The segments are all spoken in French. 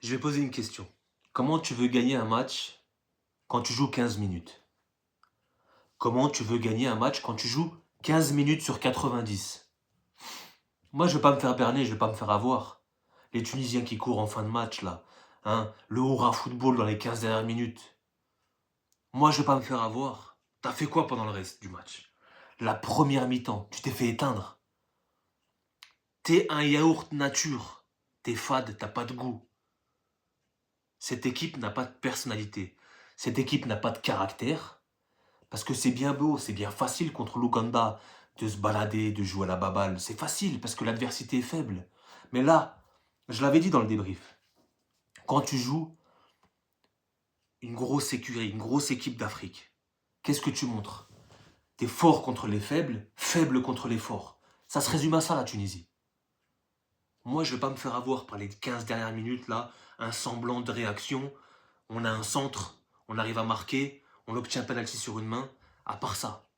Je vais poser une question. Comment tu veux gagner un match quand tu joues 15 minutes? Comment tu veux gagner un match quand tu joues 15 minutes sur 90? Moi, je vais pas me faire berner, je vais pas me faire avoir. Les Tunisiens qui courent en fin de match, là. Hein, le hurrah football dans les 15 dernières minutes. Moi, je vais pas me faire avoir. T'as fait quoi pendant le reste du match? La première mi-temps, tu t'es fait éteindre. T'es un yaourt nature. T'es fade, t'as pas de goût. Cette équipe n'a pas de personnalité. Cette équipe n'a pas de caractère. Parce que c'est bien beau, c'est bien facile contre l'Ouganda de se balader, de jouer à la baballe. C'est facile parce que l'adversité est faible. Mais là, je l'avais dit dans le débrief, quand tu joues une grosse écurie, une grosse équipe d'Afrique, qu'est-ce que tu montres? T'es fort contre les faibles, faible contre les forts. Ça se résume à ça, la Tunisie. Moi, je vais pas me faire avoir par les 15 dernières minutes, là, un semblant de réaction. On a un centre, on arrive à marquer, on obtient un penalty sur une main. À part ça,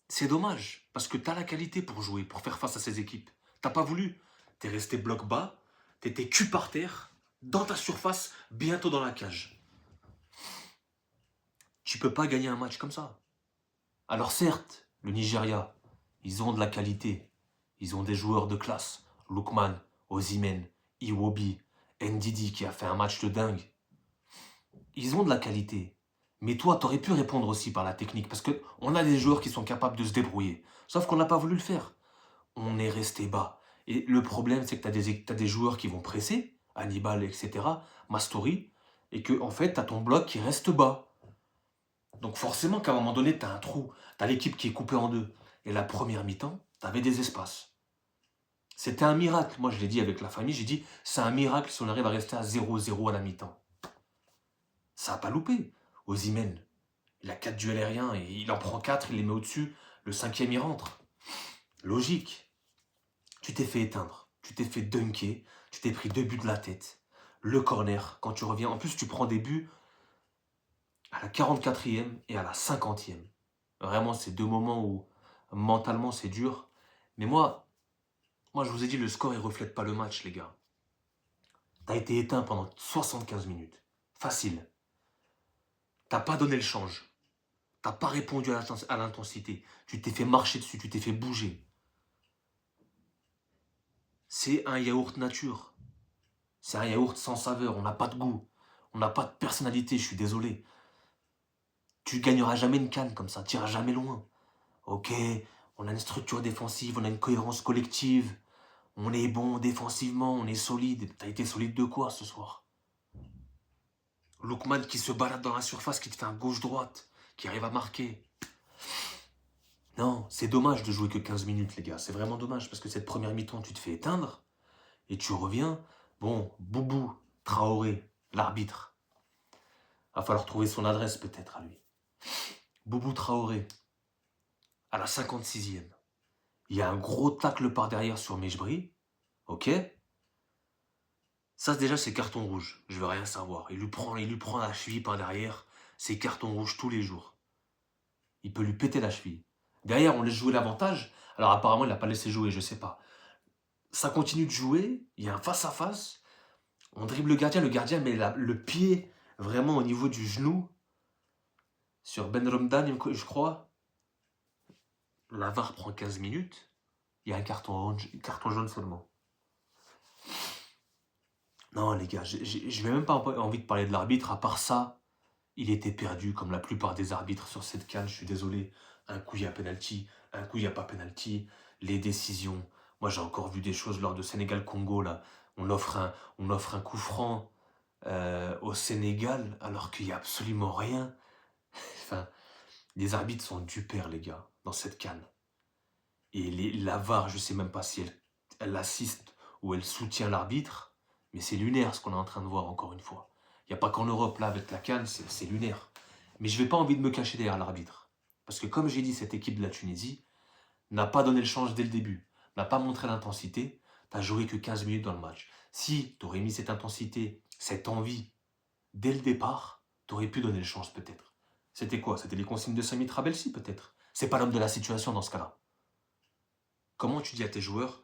c'est dommage, parce que t'as la qualité pour jouer, pour faire face à ces équipes. T'as pas voulu. T'es resté bloc bas, t'étais cul par terre, dans ta surface, bientôt dans la cage. Tu peux pas gagner un match comme ça. Alors certes, le Nigeria, ils ont de la qualité. Ils ont des joueurs de classe. Lookman, Osimhen, Iwobi, Ndidi qui a fait un match de dingue. Ils ont de la qualité. Mais toi, t'aurais pu répondre aussi par la technique, parce qu'on a des joueurs qui sont capables de se débrouiller. Sauf qu'on n'a pas voulu le faire. On est resté bas. Et le problème, c'est que t'as des joueurs qui vont presser, Hannibal, etc., Mastori, et que, en fait, t'as ton bloc qui reste bas. Donc forcément qu'à un moment donné, t'as un trou. T'as l'équipe qui est coupée en deux. Et la première mi-temps, t'avais des espaces. C'était un miracle. Moi, je l'ai dit avec la famille, j'ai dit, c'est un miracle si on arrive à rester à 0-0 à la mi-temps. Ça n'a pas loupé. Osimhen, il a 4 duels aériens et il en prend 4, il les met au-dessus. Le cinquième, il rentre. Logique. Tu t'es fait éteindre. Tu t'es fait dunker. Tu t'es pris 2 buts de la tête. Le corner, quand tu reviens. En plus, tu prends des buts à la 44e et à la 50e. Vraiment, c'est 2 moments où mentalement c'est dur. Mais moi, je vous ai dit, le score, il reflète pas le match, les gars. T'as été éteint pendant 75 minutes. Facile. T'as pas donné le change. T'as pas répondu à l'intensité. Tu t'es fait marcher dessus, tu t'es fait bouger. C'est un yaourt nature. C'est un yaourt sans saveur, on n'a pas de goût. On n'a pas de personnalité, je suis désolé. Tu gagneras jamais une canne comme ça, tu iras jamais loin. Ok, on a une structure défensive, on a une cohérence collective. On est bon défensivement, on est solide. T'as été solide de quoi ce soir? Lookman qui se balade dans la surface, qui te fait un gauche-droite, qui arrive à marquer. Non, c'est dommage de jouer que 15 minutes, les gars. C'est vraiment dommage parce que cette première mi-temps, tu te fais éteindre et tu reviens. Bon, Boubou, Traoré, l'arbitre. Va falloir trouver son adresse peut-être à lui. Boubou Traoré, à la 56e. Il y a un gros tacle par derrière sur Mejbri. Ok? Ça, déjà, c'est carton rouge. Je veux rien savoir. Il lui prend la cheville par derrière. C'est carton rouge tous les jours. Il peut lui péter la cheville. Derrière, on laisse jouer l'avantage. Alors, apparemment, il n'a pas laissé jouer, je sais pas. Ça continue de jouer. Il y a un face-à-face. On dribble le gardien met le pied vraiment au niveau du genou sur Ben Romdan, je crois. La VAR prend 15 minutes. Il y a un carton jaune seulement. Non, les gars, je n'ai même pas envie de parler de l'arbitre. À part ça, il était perdu comme la plupart des arbitres sur cette CAN. Je suis désolé. Un coup, il y a penalty. Un coup, il n'y a pas penalty. Les décisions. Moi, j'ai encore vu des choses lors de Sénégal-Congo. Là, on offre un coup franc au Sénégal alors qu'il n'y a absolument rien. Enfin, les arbitres sont du père, les gars, dans cette CAN. Et la VAR, je sais même pas si elle assiste ou elle soutient l'arbitre, mais c'est lunaire ce qu'on est en train de voir encore une fois. Il n'y a pas qu'en Europe, là, avec la CAN, c'est lunaire. Mais je n'ai pas envie de me cacher derrière l'arbitre. Parce que comme j'ai dit, cette équipe de la Tunisie n'a pas donné le change dès le début, n'a pas montré l'intensité, t'as joué que 15 minutes dans le match. Si tu aurais mis cette intensité, cette envie, dès le départ, tu aurais pu donner le change peut-être. C'était quoi? C'était les consignes de Sami Trabelsi peut-être. C'est pas l'homme de la situation dans ce cas-là. Comment tu dis à tes joueurs,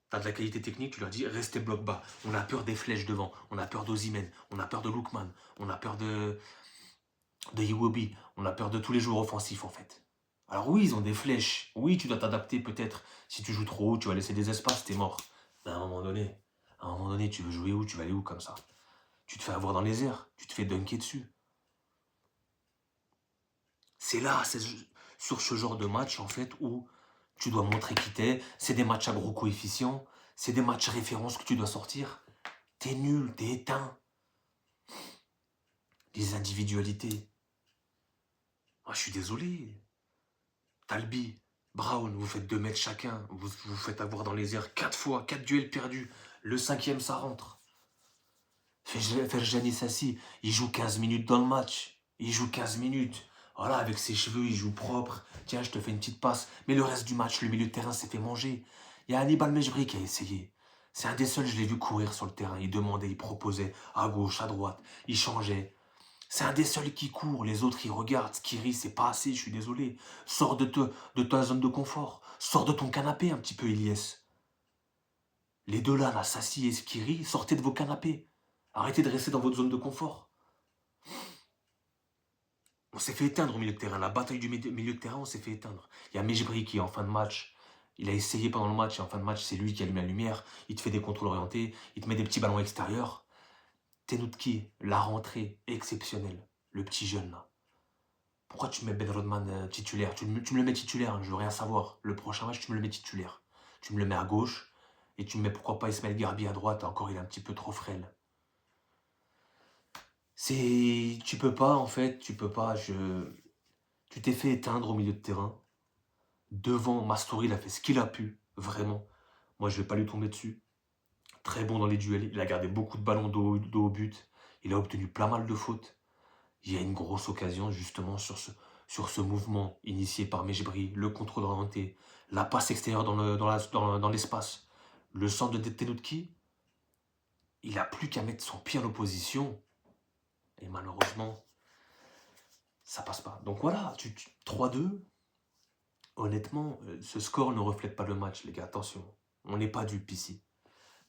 T'as de la qualité technique, tu leur dis restez bloc bas. On a peur des flèches devant, on a peur d'Osimhen, on a peur de Lookman, on a peur de Iwobi, on a peur de tous les joueurs offensifs en fait. Alors oui, ils ont des flèches. Oui, tu dois t'adapter peut-être. Si tu joues trop haut, tu vas laisser des espaces, t'es mort. Mais à un moment donné, tu veux jouer où, tu vas aller où comme ça? Tu te fais avoir dans les airs, tu te fais dunker dessus. C'est là, c'est sur ce genre de match en fait où tu dois montrer qui t'es. C'est des matchs à gros coefficients, c'est des matchs références que tu dois sortir. T'es nul, t'es éteint. Les individualités. Moi, je suis désolé. Talbi, Brown, vous faites 2 mètres chacun. Vous faites avoir dans les airs 4 fois, 4 duels perdus. Le 5e, ça rentre. Ferjani Sassi, il joue 15 minutes dans le match. Il joue 15 minutes. Voilà, avec ses cheveux, il joue propre. Tiens, je te fais une petite passe. Mais le reste du match, le milieu de terrain s'est fait manger. Il y a Hannibal Mejbri qui a essayé. C'est un des seuls, je l'ai vu courir sur le terrain. Il demandait, il proposait, à gauche, à droite. Il changeait. C'est un des seuls qui court. Les autres, ils regardent. Skiri, c'est pas assez, je suis désolé. Sors de ta zone de confort. Sors de ton canapé un petit peu, Ilyes. Les deux là, Sassi et Skiri, sortez de vos canapés. Arrêtez de rester dans votre zone de confort. On s'est fait éteindre au milieu de terrain. La bataille du milieu de terrain, on s'est fait éteindre. Il y a Mejbri qui est en fin de match. Il a essayé pendant le match et en fin de match, c'est lui qui allume la lumière. Il te fait des contrôles orientés. Il te met des petits ballons extérieurs. Tenutki, la rentrée exceptionnelle. Le petit jeune là. Pourquoi tu mets Ben Rodman titulaire? Tu me le mets titulaire, hein, je veux rien savoir. Le prochain match, tu me le mets titulaire. Tu me le mets à gauche. Et tu me mets pourquoi pas Ismaël Garbi à droite. Encore, il est un petit peu trop frêle. Tu peux pas, en fait, tu peux pas. Tu t'es fait éteindre au milieu de terrain. Devant, Mastori, il a fait ce qu'il a pu, vraiment. Moi, je vais pas lui tomber dessus. Très bon dans les duels. Il a gardé beaucoup de ballons dos au but. Il a obtenu pas mal de fautes. Il y a une grosse occasion, justement, sur ce mouvement initié par Mejbri, le contrôle orienté, la passe extérieure dans l'espace. Le centre de Tenutki, il n'a plus qu'à mettre son pied en opposition. Et malheureusement, ça passe pas. Donc voilà, 3-2. Honnêtement, ce score ne reflète pas le match, les gars. Attention, on n'est pas dupes ici.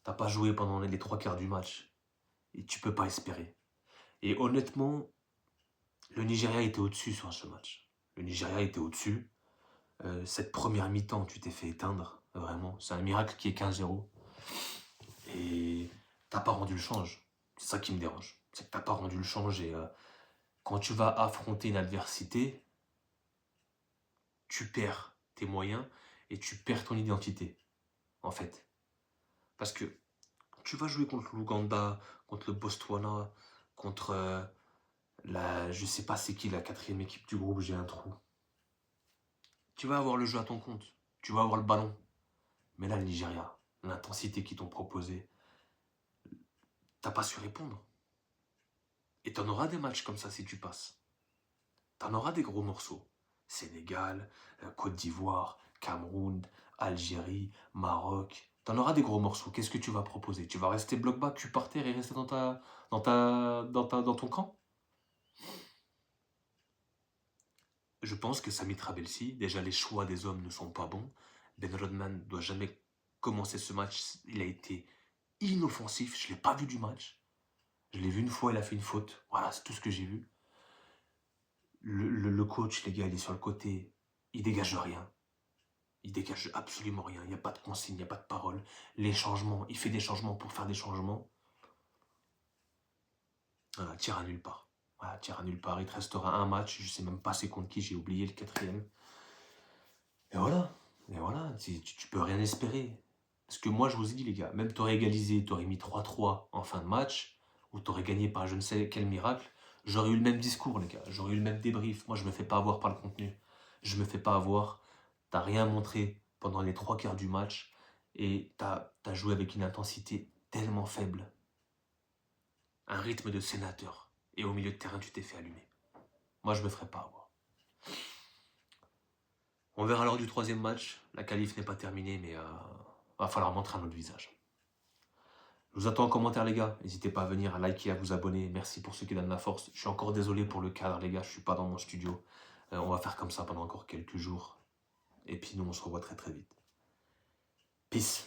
T'as pas joué pendant les 3 quarts du match. Et tu peux pas espérer. Et honnêtement, le Nigeria était au-dessus sur ce match. Le Nigeria était au-dessus. Cette première mi-temps, tu t'es fait éteindre. Vraiment, c'est un miracle qui est 15-0. Et t'as pas rendu le change. C'est ça qui me dérange. C'est que t'as pas rendu le change. Et quand tu vas affronter une adversité, tu perds tes moyens et tu perds ton identité, en fait. Parce que tu vas jouer contre l'Ouganda, contre le Botswana, contre je sais pas c'est qui la 4e équipe du groupe, j'ai un trou. Tu vas avoir le jeu à ton compte, tu vas avoir le ballon. Mais là, le Nigeria, l'intensité qu'ils t'ont proposée, t'as pas su répondre. Et t'en auras des matchs comme ça si tu passes. T'en auras des gros morceaux. Sénégal, Côte d'Ivoire, Cameroun, Algérie, Maroc. T'en auras des gros morceaux. Qu'est-ce que tu vas proposer? Tu vas rester bloc bas, cul par terre et rester dans ton camp? Je pense que Sami Trabelsi, déjà les choix des hommes ne sont pas bons. Ben Rodman doit jamais commencer ce match. Il a été inoffensif. Je ne l'ai pas vu du match. Je l'ai vu une fois, il a fait une faute. Voilà, c'est tout ce que j'ai vu. Le coach, les gars, il est sur le côté. Il dégage rien. Il dégage absolument rien. Il n'y a pas de consigne, il n'y a pas de parole. Les changements, il fait des changements pour faire des changements. Voilà, tire à nulle part. Voilà, tire à nulle part. Il te restera un match. Je ne sais même pas c'est contre qui, j'ai oublié le 4e. Et voilà. Tu peux rien espérer. Parce que moi, je vous ai dit, les gars, même t'aurais égalisé, t'aurais mis 3-3 en fin de match, ou t'aurais gagné par je ne sais quel miracle, j'aurais eu le même discours, les gars. J'aurais eu le même débrief. Moi, je me fais pas avoir par le contenu. Je me fais pas avoir. T'as rien montré pendant les 3 quarts du match, et t'as joué avec une intensité tellement faible. Un rythme de sénateur. Et au milieu de terrain, tu t'es fait allumer. Moi, je me ferai pas avoir. On verra lors du 3e match. La qualif n'est pas terminée, mais va falloir montrer un autre visage. Je vous attends en commentaire, les gars. N'hésitez pas à venir, à liker, à vous abonner. Merci pour ceux qui donnent la force. Je suis encore désolé pour le cadre, les gars. Je suis pas dans mon studio. On va faire comme ça pendant encore quelques jours. Et puis nous, on se revoit très très vite. Peace.